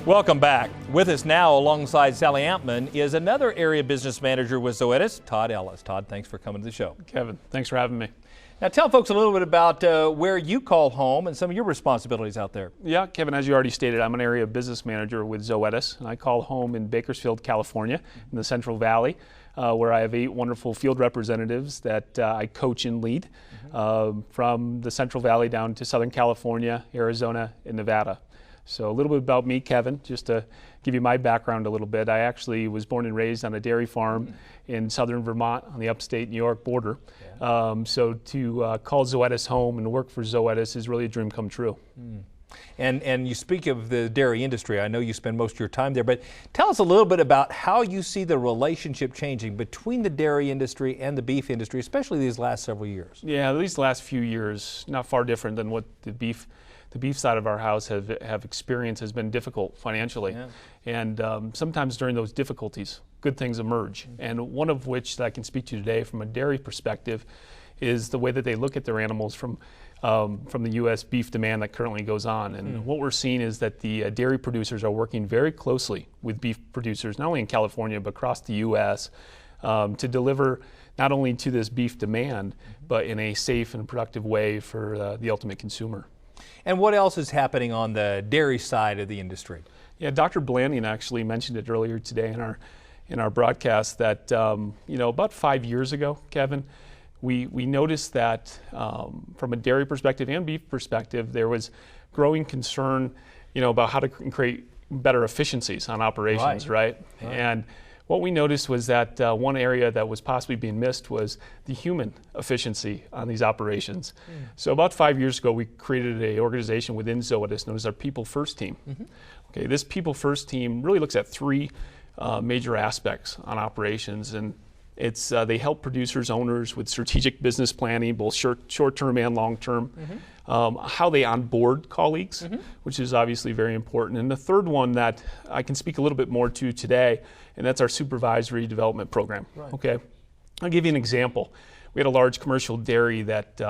Welcome back. With us now alongside Sally Amtmann is another area business manager with Zoetis, Todd Ellis. Todd, thanks for coming to the show. Kevin, thanks for having me. Now tell folks a little bit about where you call home and some of your responsibilities out there. Yeah, Kevin, as you already stated, I'm an area business manager with Zoetis, and I call home in Bakersfield, California, in the Central Valley, where I have 8 wonderful field representatives that I coach and lead from the Central Valley down to Southern California, Arizona, and Nevada. So a little bit about me, Kevin, just to give you my background a little bit. I actually was born and raised on a dairy farm in southern Vermont on the upstate New York border. Yeah. So to call Zoetis home and work for Zoetis is really a dream come true. And you speak of the dairy industry. I know you spend most of your time there, but tell us a little bit about how you see the relationship changing between the dairy industry and the beef industry, especially these last several years. Yeah, these last few years, not far different than what the beef side of our house have experienced has been difficult financially. Yeah. And sometimes during those difficulties, good things emerge. And one of which that I can speak to today from a dairy perspective is the way that they look at their animals from the U.S. beef demand that currently goes on. And what we're seeing is that the dairy producers are working very closely with beef producers, not only in California, but across the U.S. To deliver not only to this beef demand, but in a safe and productive way for the ultimate consumer. And what else is happening on the dairy side of the industry? Yeah, Dr. Blanding actually mentioned it earlier today in our broadcast that about 5 years ago, Kevin, we noticed that from a dairy perspective and beef perspective, there was growing concern, about how to create better efficiencies on operations, right? And what we noticed was that one area that was possibly being missed was the human efficiency on these operations. So about 5 years ago, we created an organization within Zoetis known as our People First team. Okay, this People First team really looks at 3 major aspects on operations, and it's they help producers, owners with strategic business planning, both short-term and long-term, how they onboard colleagues, which is obviously very important. And the third one that I can speak a little bit more to today, and that's our supervisory development program. Okay, I'll give you an example. We had a large commercial dairy that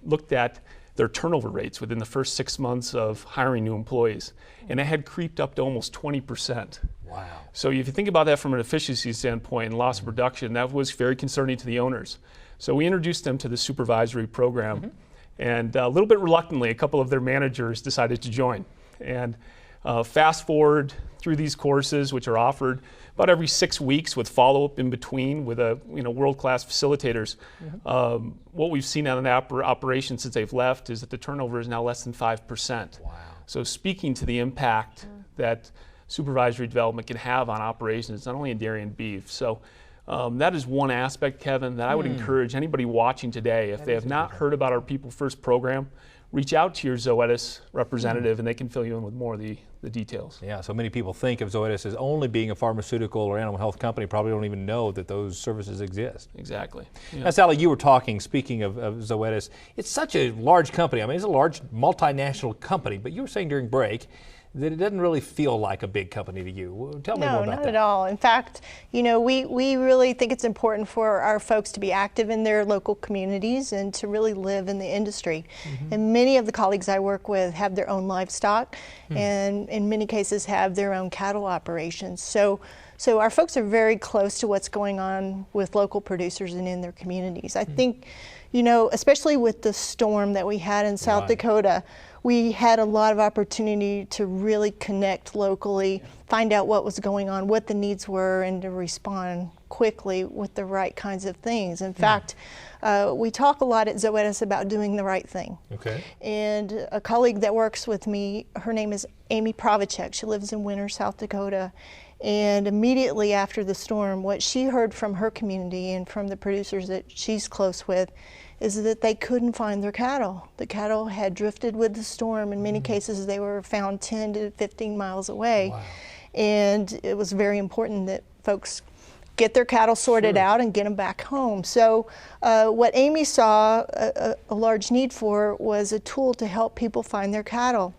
looked at their turnover rates within the first 6 months of hiring new employees, and it had creeped up to almost 20%. Wow. So if you think about that from an efficiency standpoint and loss of production, that was very concerning to the owners. So we introduced them to the supervisory program, and a little bit reluctantly, a couple of their managers decided to join. And fast forward through these courses, which are offered about every 6 weeks with follow-up in between with world-class facilitators. What we've seen on an operation since they've left is that the turnover is now less than 5%. Wow. So speaking to the impact that supervisory development can have on operations, not only in dairy and beef. So that is one aspect, Kevin, that I would encourage anybody watching today, if they have not heard about our People First program, reach out to your Zoetis representative and they can fill you in with more of the details. Yeah, so many people think of Zoetis as only being a pharmaceutical or animal health company, probably don't even know that those services exist. Exactly. Yeah. Now, Sally, you were speaking of Zoetis, it's such a large company. I mean, it's a large multinational company, but you were saying during break that it doesn't really feel like a big company to you. Tell me more about that. No, not at all. In fact, we really think it's important for our folks to be active in their local communities and to really live in the industry. And many of the colleagues I work with have their own livestock and in many cases have their own cattle operations. So our folks are very close to what's going on with local producers and in their communities. I think, especially with the storm that we had in South Dakota, we had a lot of opportunity to really connect locally, find out what was going on, what the needs were, and to respond quickly with the right kinds of things. In fact, we talk a lot at Zoetis about doing the right thing. Okay. And a colleague that works with me, her name is Amy Pravacek. She lives in Winter, South Dakota. And immediately after the storm, what she heard from her community and from the producers that she's close with is that they couldn't find their cattle. The cattle had drifted with the storm. In many cases, they were found 10 to 15 miles away. Wow. And it was very important that folks get their cattle sorted out and get them back home. So what Amy saw a large need for was a tool to help people find their cattle.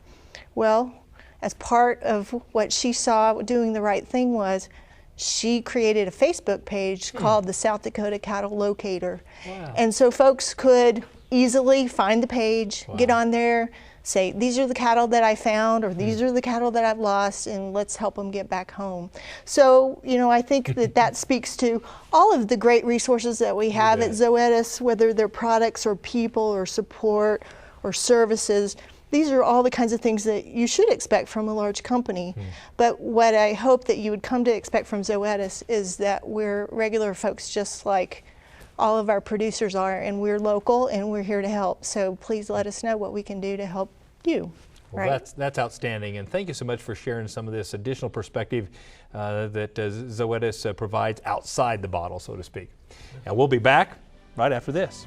Well, as part of what she saw doing the right thing was she created a Facebook page called the South Dakota Cattle Locator. Wow. And so folks could easily find the page, get on there, say, these are the cattle that I found, or these are the cattle that I've lost, and let's help them get back home. So, you know, I think that speaks to all of the great resources that we have at Zoetis, whether they're products or people or support or services. These are all the kinds of things that you should expect from a large company. But what I hope that you would come to expect from Zoetis is that we're regular folks just like all of our producers are, and we're local and we're here to help. So please let us know what we can do to help you. Well, right? that's outstanding, and thank you so much for sharing some of this additional perspective that Zoetis provides outside the bottle, so to speak. And we'll be back right after this.